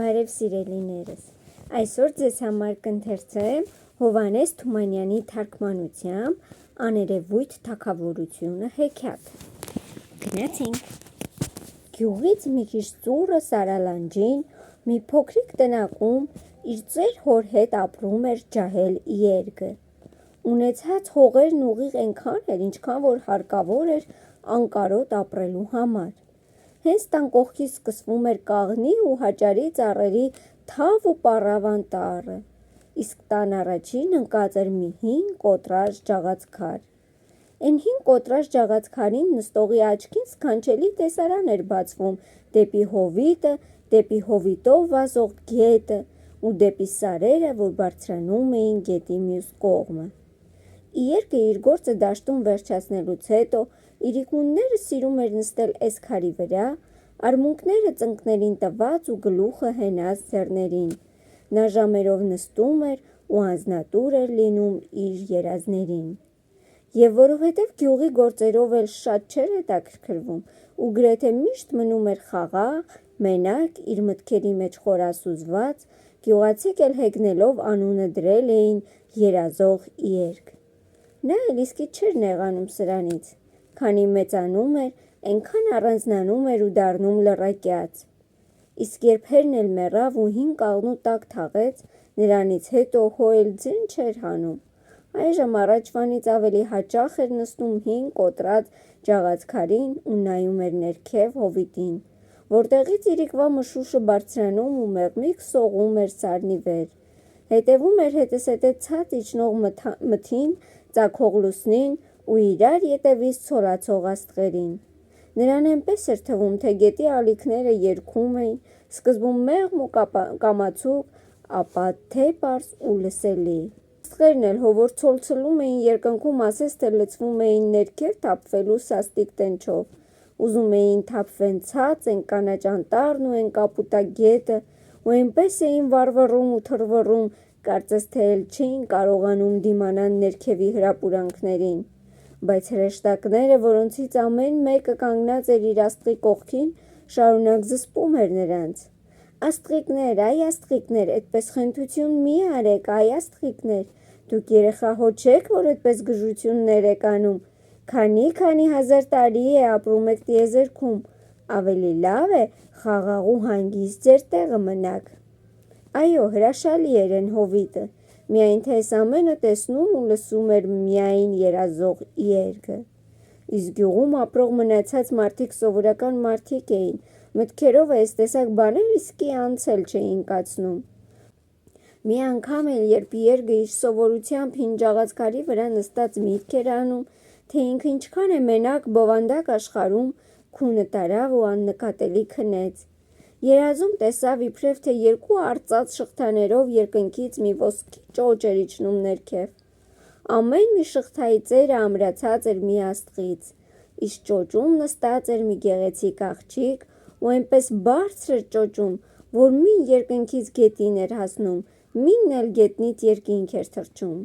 Բարև սիրելիներս, այսօր ձեզ համար կընթերցեմ Հովհաննես Թումանյանի թարգմանությամբ «Աներևույթ թագավորությունը» հեքիաթը։ Գնացինք։ Գյուղից մի քիչ ծուռը Սարալանջին մի փոքրիկ տնակում իր ծեր հոր հետ ապրում էր ջահել Իերգը։ Ունեցած հողերն ուղիղ այնքան էր, ինչքան որ հարկավոր էր անկարոտ ապրելու համար։ Հենց տան կողքից սկսվում էր կաղնի ու հաճարի ծառերի թավ ու պառավան տառը, իսկ տան առաջին ընկած էր մի հին կոտրած ջաղացքար։ Էն հին կոտրած ջաղացքարին նստողի աչքին սքանչելի տեսարան էր բացվում դեպի հովիտը, դեպի հովիտով վազող գետը ու դեպի սարերը, որ բարձրանում էին գետի մյուս կողմը։ Իերգը իր գործը դաշտում վերջացնելուց հետո իրիկունները սիրում էր նստել էս քարի վրա, արմունկները ծնկներին տված ու գլուխը հենած ձեռներին։ Նա ժամերով նստում էր ու անձնատուր էր լինում իր երազներին։ Եվ որովհետև գյուղի գործերով էլ շատ չէր հետաքրքրվում ու գրեթե միշտ մնում էր խաղաղ, մենակ, իր մտքերի մեջ խորասուզված, գյուղացիք էլ հեգնելով անունը դրել էին երազող Իերգ։ Նա էլ իսկի չէր նեղանում սրանից, քանի մեծանում էր, այնքան առանձնանում էր ու դառնում լռակյաց։ Իսկ երբ հերն էլ մեռավ ու հին կաղնու տակ թաղեց, նրանից հետո հո էլ ձեն չէր հանում։ Այժմ առաջվանից ավելի հաճախ էր նստում հին կոտրած ջաղացքարին ու նայում էր ներքև հովիտին, որտեղից իրիկվա մշուշը բարձրանում ու մեղմիկ սողում էր սարնի վեր, հետևում էր հետզհետե ցած իջնող մթին, ծագող լուսնին ու իրար ետևից ցորացող աստղերին։ Նրան այնպես էր թվում, թե գետի ալիքները երգում էին, սկզբում մեղմ ու կամացուկ, ապա թե պարզ ու լսելի։ Աստղերն էլ հո որ ցոլցլում էին երկնքում, ասես թե լցվում էին ներքև թափվելու սաստիկ տենչով, ուզում էին թափվեն ցած էն կանաչ անտառն ու էն կապուտակ գետը, ու այնպես էին վառվռում ու թռվռում, կարծես թե էլ չէին կարողանում դիմանան ներքևի հրապուրանքներին։ Բայց հրեշտակները, որոնցից ամեն մեկը կանգնած էր իր աստղի կողքին, շարունակ զսպում էր նրանց. «Աստղիկներ, այ աստղիկներ, էդպես խենթություն մի արեք, այ աստղիկներ, դուք երեխա հո չեք, որ էդպես գժություններ եք անում, քանի հազար տարի է ապրում եք տիեզերքում, ավելի լավ է խաղաղ ու հանգիստ ձեր տեղը մնաք»։ Այո, հրաշալի էր էն հովիտը, միայն թե էս ամենը տեսնում ու լսում էր միայն երազող Իերգը։ Իսկ գյուղում ապրող մնացած մարդիկ սովորական մարդիկ էին, մտքերով այս տեսակ բաներ իսկի անցել չէին կացնում։ Մի անգամ էլ, երբ Իերգը իր սովորությամբ հին ջաղացքարի վրա նստած միտք էր անում, թե ինքը ինչքան է մենակ բովանդակ աշխարհում, քունը տարավ ու աննկատելի քնեց։ Երազում տեսավ իբրև թե երկու արծաթ շղթաներով երկնքից մի ոսկի ճոճ էր իջնում ներքև։ Ամեն մի շղթայի ծերը ամրացած էր մի աստղից, իսկ ճոճում նստած էր մի գեղեցիկ աղջիկ ու այնպես բարձր էր ճոճում, որ մին երկնքից գետին էր հասնում, մինն էլ գետնից երկինք էր թռչում։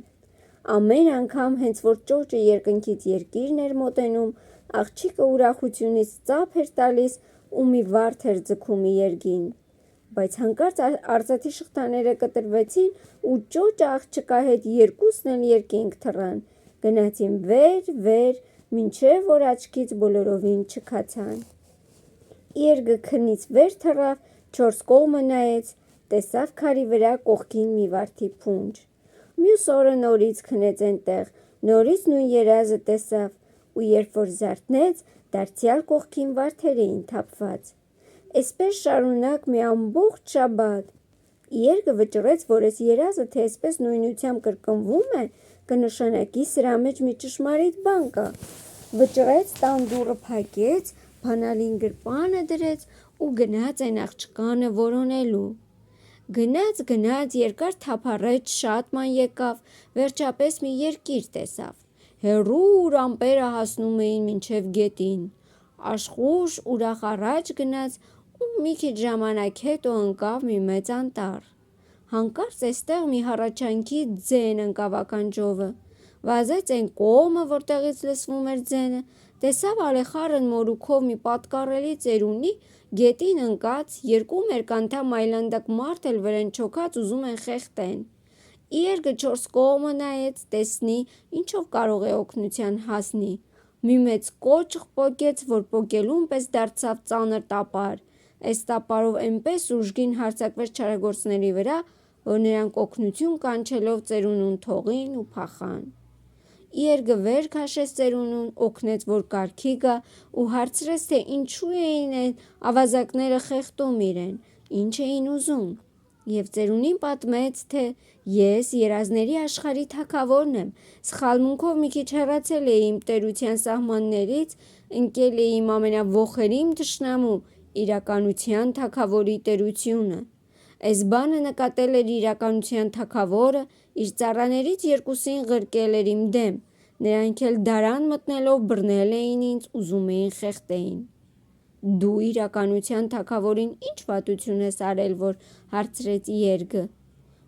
Ամեն անգամ հենց որ ճոճը երկնքից երկիրն էր մոտենում, աղջիկը ուրախությունից ծափ էր տալիս ու մի վարդ էր ձգում Իերգին։ Բայց հանկարծ արծաթի շղթաները կտրվեցին ու ճոճը աղջկա հետ երկուսն էլ երկինք թռան, գնացին վեր, մինչև որ աչքից բոլորովին չքացան։ Իերգը քնից վեր թռավ, չորս կողմը նայեց, տեսավ քարի վրա կողքին մի վարդի փունջ։ Մյուս օրը նորից քնեց էնտեղ, նորից նույն երազը տեսավ, ու երբ որ զարթնեց, դարձյալ կողքին վարդեր էին թափված։ Էսպես շարունակ մի ամբողջ շաբաթ։ Իերգը վճռեց, որ այս երազը, թե այսպես նույնությամբ կրկնվում է, կնշանակի սրա մեջ մի ճշմարիտ բան կա։ Վճռեց, տան դուռը փակեց, բանալին գրպանը դրեց ու գնաց այն աղջկանը որոնելու։ Գնաց, երկար թափառեց, շատ ման եկավ, վերջապես մի երկիր տեսավ։ Հեռու ամպերը հասնում էին մինչև գետին։ Աշխույժ ուրախ առաջ գնաց ու մի քիչ ժամանակ հետո ընկավ մի մեծ անտառ։ Հանկարծ էստեղ մի հառաչանքի ձեն ընկավ ականջովը։ Վազեց այն կողմը, որտեղից լսվում էր ձենը, տեսավ ալեխառն մորուքով մի պատկառելի ծերունի Գետին ընկած երկու մերկանդամ այլանդակ մարդ էլ վրեն չոքած ուզում են խեղդեն։ Իերգը 4 կողմը նայեց, տեսնի, ինչով կարող է օգնության հասնի։ Մի մեծ կոճղ պոկեց, որ պոկելուն պես դարձավ ծանր տապար։ Այս տապարով էնպես ուժգին հարձակվեց չարագործների վրա, որ նրանք օգնություն կանչելով ծերունուն թողին ու փախան։ Իերգը վեր քաշեց ծերունուն, օգնեց, որ կարգի գա ու հարցրեց, թե ինչու էին այն ավազակները խեղդում իրեն, ինչ էին ուզում։ Եվ ծերունին պատմեց, թե ես երազների աշխարհի թագավորն եմ, սխալմունքով մի քիչ հեռացել էի իմ տերության սահմաններից, ընկել էի իմ ամենավոխերիմ թշնամու իրականության թագավորի տերությունը։ Այս բանը նկատել էր իրականության թագավորը, իր ծառաներից երկուսին ղրկել էր իմ դեմ, նրանք էլ դարան մտնելով բռնել էին ինձ, ուզում էին խեղդեին։ Դու իրականության թագավորին ինչ վատություն ես արել, որ հարցրեց Իերգը։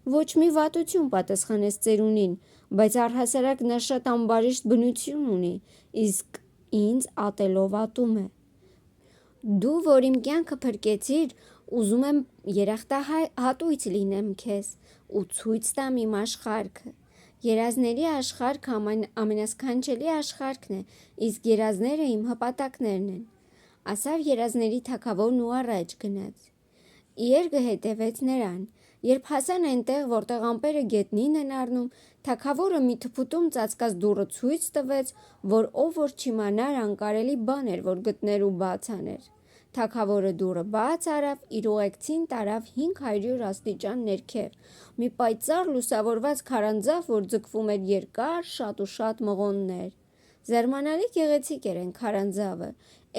Ոչ մի վատություն, պատասխանեց ծերունին, բայց առհասարակ նա շատ ամբարիշտ բնություն ունի, իսկ ինձ ատելով ատում է։ Դու, որ իմ կյանքը փրկեցիր, ուզում եմ երախտահատույց լինեմ քեզ ու ցույց տամ իմ աշխարհքը։ Երազների աշխարհքը ամենասքանչելի աշխարհքն է, իսկ երազները իմ հպատակներն են, ասավ երազների թագավորն ու առաջ գնաց։ Իերգը հետևեց նրան։ Երբ հասան այնտեղ, որտեղ ամպերը գետնին են առնում, թագավորը մի թփուտում ծածկած դուռը ցույց տվեց, որ ով որ չիմանար, անկարելի բան էր, որ գտներ ու բաց աներ։ Թագավորը դուռը բաց արավ, իր ուղեկցին տարավ 500 աստիճան ներքև, մի պայծառ լուսավորված քարանձավ, որ ձգվում էր երկար, շատ ու շատ մղոններ։ Զարմանալի գեղեցիկ էր այն քարանձավը,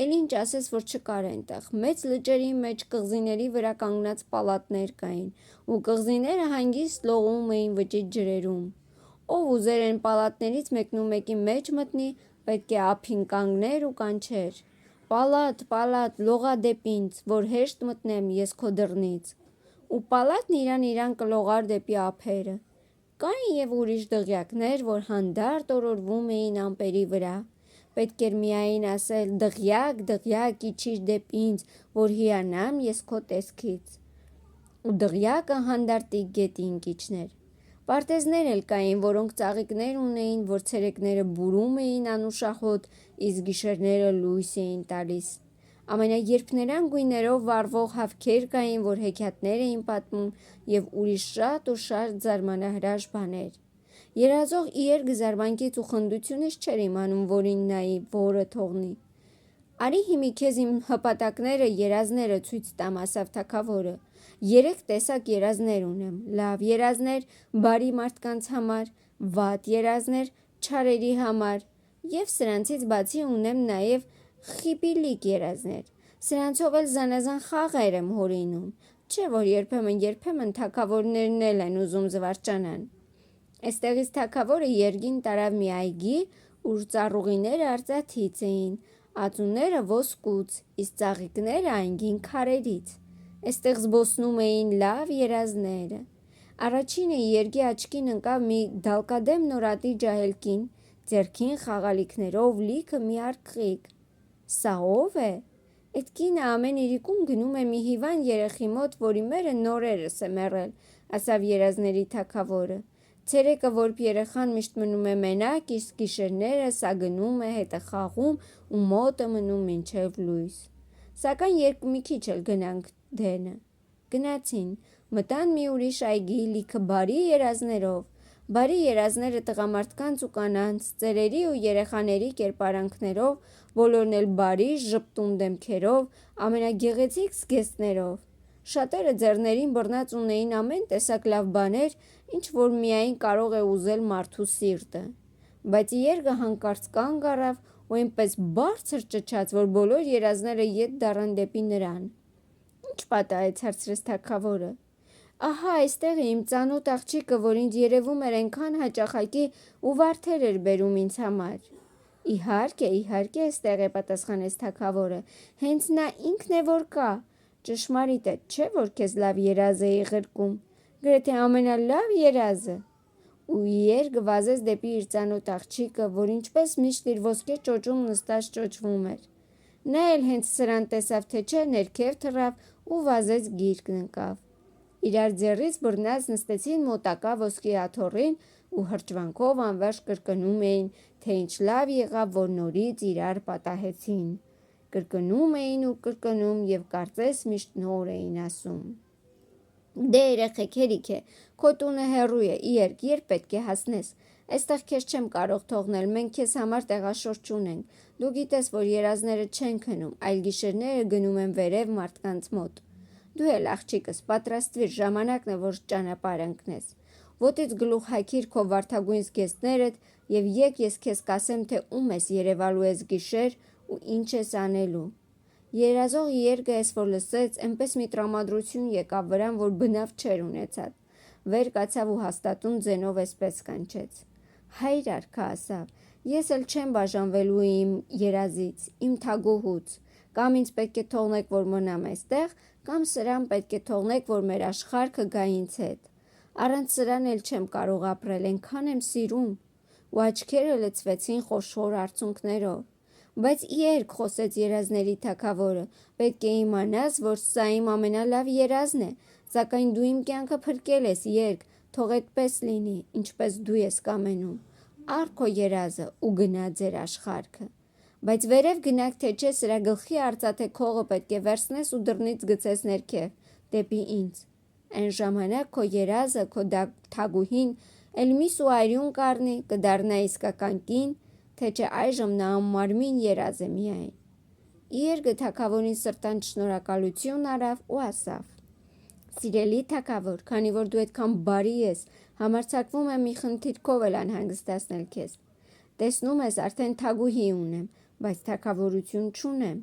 էլ ինչ ասես, որ չկար այնտեղ։ Մեծ լճերի մեջ կղզիների վրա կանգնած պալատներ կային, ու կղզիները հանգիստ լողում էին վճիտ ջրերում։ Ով ուզեր այն պալատներից մեկնումեկի մեջ մտնի, պետք է ափին կանգներ ու կանչեր. «Պալատ, պալատ, լողա դեպ ինձ, որ հեշտ մտնեմ ես քո դռնից»։ Ու պալատն իրան կլողար դեպի ափերը։ Կային և ուրիշ դղյակներ, որ հանդարտ օրորվում էին ամպերի վրա։ Պետք էր միայն ասել. «Դղյակ, դղյակ, իջիր դեպ ինձ, որ հիանամ ես քո տեսքից»։ Ու դղյակը հանդարտի գետին կիջներ։ Պարտեզներ էլ կային, որոնք ծաղիկներ ունեին, որ ցերեկները բուրում էին անուշահոտ, իսկ գիշերները լույս էին տալիս։ Ամենաերկներան գույներով վառվող հավքեր կային, որ հեքիաթներ էին պատմում, և ուրիշ շատ ու շատ զարմանահրաշ բաներ։ Երազող Իերգը զարմանքից ու խնդությունից չէր իմանում որին նայի, որը թողնի։ Արի հիմի քեզ իմ հպատակները, երազները ցույց տամ, ասավ թագավորը։ 3 տեսակ երազներ ունեմ. լավ երազներ բարի մարդկանց համար, վատ երազներ չարերի համար, և սրանցից բացի ունեմ նաև խիպիլիկ երազներ։ Սրանցով էլ զանազան խաղեր եմ հորինում, չէ՞ որ երբեմն թագավորներն էլ են ուզում զվարճանան։ Այստեղից թագավորը Իերգին տարավ մի այգի, ուր ծառուղիները արծաթից էին, ածուները ոսկուց, իսկ ծաղիկները անգին քարերից։ Այստեղ զբոսնում էին լավ երազները։ Առաջինը Իերգի աչքին ընկավ մի դալկադեմ նորատի ջահել կին, ձեռքին խաղալիքներով լիքը մի աղջիկ։ Սա ո՞վ է։ Էդ կինը ամեն իրիկում գնում է մի հիվանդ երեխի մոտ, որի մերը նորերս է մեռել, ասավ երազների թագավորը։ Ցերեկը, որբ երեխան միշտ մնում է մենակ, իսկ գիշերները սա գնում է, հետ է խաղում ու մոտ է մնում մինչև լույս։ Սակայն մի քիչ էլ գնանք դենը։ Գնացին, մտան մի ուրիշ այգի, լիքը բարի երազներով։ Բարի երազները տղամարդկանց ու կանանց, ծերերի ու երեխաների կերպարանքներով, բոլորն էլ բարի, ժպտուն դեմքերով, ամենագեղեցիկ զգեստներով։ Շատերը ձեռներին բռնած ունեին ամեն տեսակ լավ բաներ, ինչ որ միայն կարող է ուզել մարդու սիրտը։ Բայց Իերգը հանկարծ կանգ առավ ու այնպես բարձր ճչաց, որ բոլոր երազները ետ դառան դեպի նրան։ Ինչ պատահեց, հարցրեց թագավորը։ Ահա այստեղ է իմ ծանոթ աղջիկը, որ ինձ երևում էր այնքան հաճախակի ու վարդեր էր բերում ինձ համար։ Իհարկե, այստեղ է, պատասխանեց թագավորը, հենց նա ինքն է, որ կա։ Ճշմարիտ է, չէ՞ որ քեզ լավ երազ էի ղրկում, գրեթե ամենալավ երազը։ Ու Իերգը վազեց դեպի իր ծանոթ աղջիկը, որ ինչպես միշտ իր ոսկե ճոճում նստած ճոճվում էր։ Նա էլ հենց սրան տեսավ, թե չէ, ներքև թռավ ու վազեց գիրկն ընկավ։ Իրար ձեռից բռնած նստեցին մոտակա ոսկի աթոռին ու հրճվանքով անվերջ կրկնում էին, թե ինչ լավ եղավ, որ նորից իրար պատահեցին։ Կրկնում էին ու կրկնում և կարծես միշտ նոր էին ասում։ Դե երեխեք, հերիք է, քո տունը հեռու է, Իերկ, երբ պետք է հասնես։ Այստեղ քեզ չեմ կարող թողնել, մենք քեզ համար տեղաշորչ չունենք։ Դու գիտես, որ երազները չեն քնում, այլ գիշերները գնում են վերև մարդկանց մոտ։ Դու էլ, աղջիկս, պատրաստվիր, ժամանակն է, որ ճանապարհ ընկնես։ Ոտից գլուխ հագիր քո վարդագույն զգեստներդ և եկ ես քեզ կասեմ, թե ում ես երևալու ես գիշեր ու ինչ ես անելու։ Երազող Իերգը էս որ լսեց, այնպես մի տրամադրություն եկավ վրան, որ բնավ չէր ունեցած։ Վեր կացավ ու հաստատուն ձենով էսպես կանչեց. Հայր արքա ասավ, ես էլ չեմ բաժանվելու իմ երազից, իմ թագուհուց, կամ ինձ պետք է թողնեք, որ մնամ այստեղ, կամ սրան պետք է թողնեք, որ մեր աշխարհքը գա ինձ հետ։ Առանց սրան էլ չեմ կարող ապրել, այնքան եմ սիրում։ Ու աչքերը լցվեցին խոշոր արցունքներով։ Բայց Իերկ, խոսեց երազների թագավորը, պետք է իմանաս, որ սա իմ ամենալավ երազն է, սակայն դու իմ կյանքը փրկել ես, Իերկ, թող այդպես լինի, ինչպես դու ես կամենում։ Առ քո երազը ու գնա ձեր աշխարհքը։ Բայց վերև գնաք թե չէ, սրա գլխի արծաթե քողը պետք է վերցնես ու դռնից գցես ներքև, դեպի ինձ։ Այն ժամանակ քո երազը, քո թագուհին էլ միս ու այրյուն կառնի, կդառնա իսկական կին, թե չէ այժմ նա անմարմին երազ է միայն։ Իերգը թագավորին սրտանց շնորհակալություն արավ ու ասավ. Սիրելի թագավոր, քանի որ դու այդքան բարի ես, համարձակվում եմ մի խնդիրքով էլ անհանգստացնել քեզ։ Տեսնում ես, արդեն թագուհի ունեմ, բայց թագավորություն չունեմ։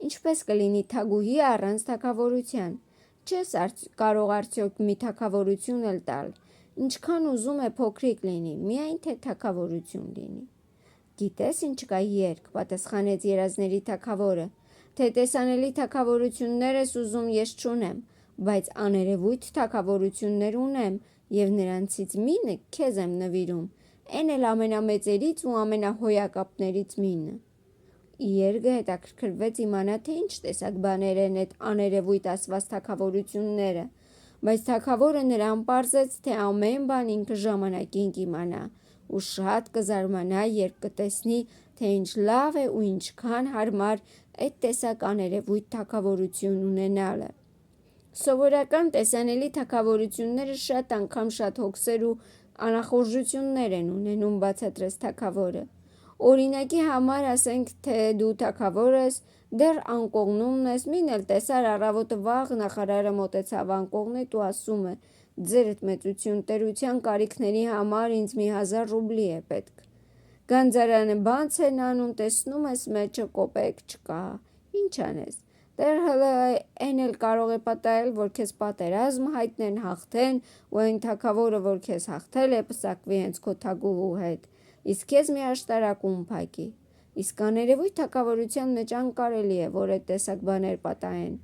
Ինչպես կլինի թագուհի առանց թագավորության։ Չես կարող արդյոք մի թագավորություն էլ տալ։ Ինչքան ուզում է փոքրիկ լինի, միայն թե թագավորություն լինի։ Գիտես ինչ կա Իերկ, պատասխանեց երազների թագավորը, թե տեսանելի թագավորություններ ես ուզում ես չունեմ, բայց աներևույթ թագավորություններ ունեմ և նրանցից մինը քեզ եմ նվիրում, այն էլ ամենամեծերից ու ամենահոյակապներից մինը։ Իերգը հետաքրքրվեց իմանա, թե ինչ տեսակ բաներ են այդ աներևույթ ասված թագավորությունները, բայց թագավորը նրան պարզեց, թե ամեն բան ինքը ժամանակին կիմանա ու շատ կզարմանա, երբ կտեսնի, թե ինչ լավ է ու ինչքան հարմար այդ տեսակ աներևույթ թագավորություն ունենալը։ Սովորական տեսանելի թագավորությունները շատ անգամ շատ հոգսեր ու անախորժություններ են ունենում, բացատրեց թագավորը։ Օրինակի համար ասենք, թե դու թագավոր ես, դեռ անկողնումն ես, մին էլ տեսար առավոտը վաղ նախարարը մոտեցավ անկողնիդ ու ասում է. ձերդ մեծություն տերության կարիքների համար ինձ մի 1000 ռուբլի է պետք։ Գանձարանը բաց են անում, տեսնում ես մեջը կոպեկ չկա, ինչ անես։ Դեռ հլը այն էլ կարող է պատահել, որ քեզ պատերազմ հայտնեն, հաղթեն, ու այն թագավորը, որ քեզ հաղթել է, պսակվի հենց քո թագուհու հետ, իսկ քեզ մի աշտարակում փակի։ Իսկ աներևույթ թագավորության մեջ անկարելի է, որ այդ տեսակ բաներ պատահեն։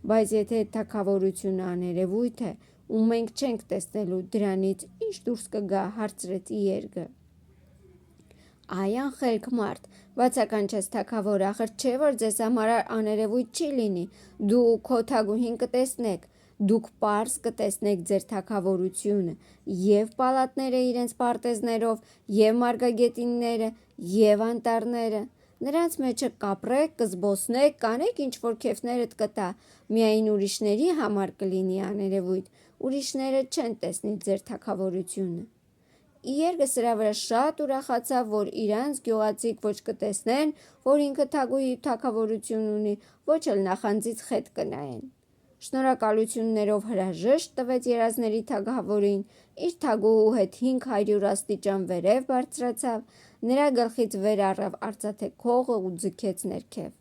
Բայց եթե այդ թագավորությունը աներևույթ է, ու մենք չենք տեսնելու, դրանից ինչ դուրս կգա, հարցրեց Իերգը։ Այ անխելք մարդ, բացականչեց թագավորը, ախր չէ որ ձեզ համար աներևույթ չի լինի, դու քո թագուհին կտեսնեք, դուք պարզ կտեսնեք ձեր թագավորությունը, և պալատները իրենց պարտեզներով, և մարգագետինները, և անտառները։ Նրանց մեջը կապրեք, կզբոսնեք, կանեք ինչ որ քեֆներդ կտա, միայն ուրիշների համար կլինի աներևույթ, ուրիշները չեն տեսնի ձեր թագավորությունը։ Իերգը սրա վրա շատ ուրախացավ, որ իրանց գյուղացիք ոչ կտեսնեն, որ ինքը թագուհի թագավորություն ունի, ոչ էլ նախանձից խետ կնայեն։ Շնորհակալություններով հրաժեշտ տվեց երազների թագավորին, իր թագուհու հետ 500 աստիճան վերև բարձրացավ, նրա գլխից վեր առավ արծաթե քողը ու ձգեց ներքև։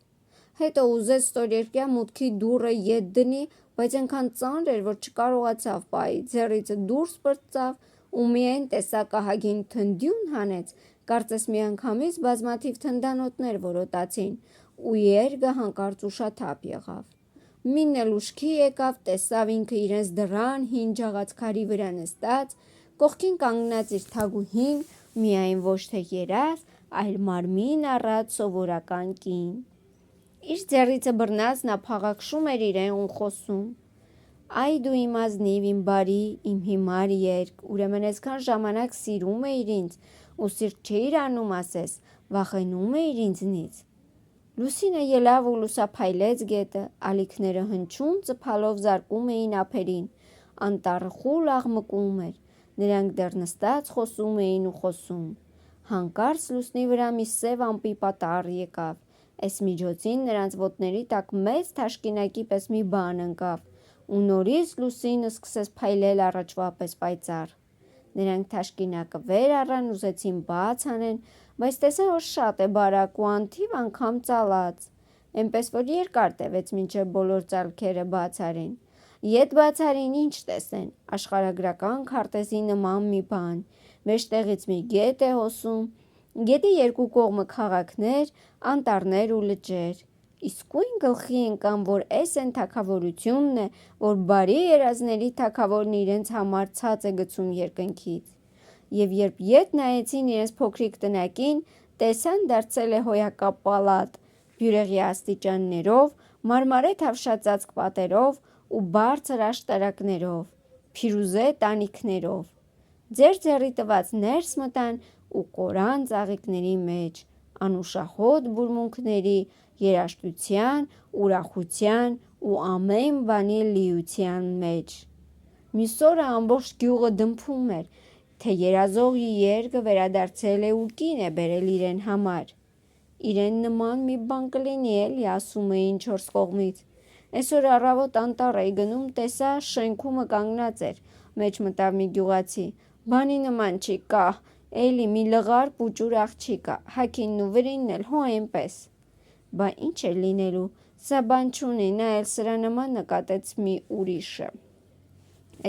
Հետո ուզեց ստորերկյա մուտքի դուռը ետ դնի, բայց այնքան ծանր էր, որ չկարողացավ պահի, ձեռիցը դուրս պրծավ ու միայն տեսակ ահագին թնդյուն հանեց, կարծես միանգամից բազմաթիվ թնդանոթներ որոտացին, ու Իերգը հանկարծ ուշաթափ եղավ։ Մինն էլ ուշքի եկավ, տեսավ ինքը իրենց դռան հին ջաղած քարի վրա նստած, կողքին կանգնած իր թագուհին, միայն ոչ թե երազ, այլ մարմին առած սովորական կին։ Իր ձեռիցը բռնած նա փաղաքշում էր իրեն ու խոսում. «Այ դու իմ ազնիվ, իմ բարի, իմ հիմար երկ, ուրեմն այսքան ժամանակ սիրում էիր ինձ ու սիրտ չէիր անում ասես, վախենում էիր ինձնից»։ Լուսինը ելավ ու լուսափայլեց գետը, ալիքները հնչյուն ծփալով զարկում էին ափերին, անտառը խուլ աղմկում էր, նրանք դեռ նստած խոսում էին ու խոսում։ Հանկարծ լուսնի վրա մի սև ամպի պատառ եկավ, այս միջոցին նրանց ոտների տակ մեծ թաշկինակի պես մի բան ընկավ, ու նորից լուսինը սկսեց փայլել առաջվա պես պայծառ։ Նրանք թաշկինակը վեր առան, ուզեցին բաց անեն, բայց տեսան, որ շատ է բարակ ու անթիվ անգամ ծալած, էնպես որ երկար տևեց, մինչև բոլոր ծալքերը բաց արին։ Ետ բաց արին, ինչ տեսեն, աշխարհագրական քարտեզի նման մի բան, մեջտեղից մի գետ է հոսում, գետի երկու կողմը քաղաքներ, անտառներ ու լճեր։ Իսկույն գլխի ընկան, որ էս էն թագավորությունն է, որ բարի երազների թագավորն իրենց համար ցած է գցում երկնքից։ Եվ երբ ետ նայեցին իրենց փոքրիկ տնակին, տեսան դարձել է հոյակապ պալատ, բյուրեղի աստիճաններով, մարմարե թավշածածկ պատերով ու բարձր աշտարակներով, փիրուզե տանիքներով։ Ձեր ձեռի տված ներս մտան ու կորան ծաղիկների մեջ, անուշահոտ բուրմունքների, երաժշտության, ուրախության ու ամեն բանի լիության մեջ։ Մյուս օրը ամբողջ գյուղը դմփում էր, թե երազողի երկը վերադարձել է ու կին է բերել իրեն համար։ Իրեն նման մի բան կլինի էլի, ասում էին չորս կողմից։ Այսօր առավոտ անտառ էի գնում, տեսա շենքումը կանգնած էր, մեջ մտավ մի գյուղացի, բանի նման չի, կա, էլի մի լղար պուճուր աղջիկ ա, հագինն ու վրինն էլ հո այնպես։ Բա ինչ էր լինելու, սա բան չունի, նա էլ սրա նման նկատեց մի ուրիշը։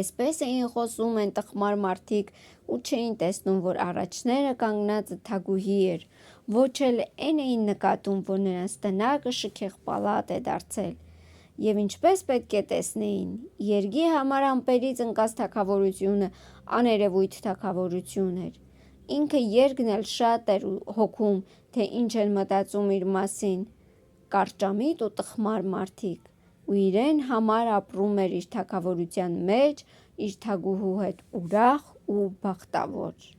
Այսպես էին խոսում են տխմար մարդիկ ու չէին տեսնում, որ առաջները կանգնածը թագուհի էր, ոչ էլ էն էին նկատում, որ նրանց տնակը շքեղ պալատ է դարձել։ Եվ ինչպես պետք է տեսնեին, երգի համար ամպերից ընկած թագավորությունը աներևույթ թագավորություն էր։ Ինքը երկն էլ շատ էր հոգում, թե ինչ են մտածում իր մասին կարճամիտ ու տխմար մարդիկ, ու իրեն համար ապրում էր իր թագավորության մեջ, իր թագուհու հետ ուրախ ու բախտավոր։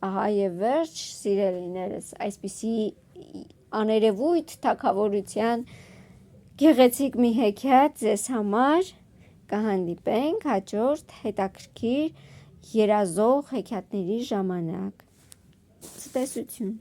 Ահա եւ վերջ, սիրելիներս, այսպիսի աներևույթ թագավորության գեղեցիկ մի հեքիաթ ձեզ համար, կհանդիպենք հաջորդ հետաքրքիր երազող հեքիաթների ժամանակ։ Ցտեսություն։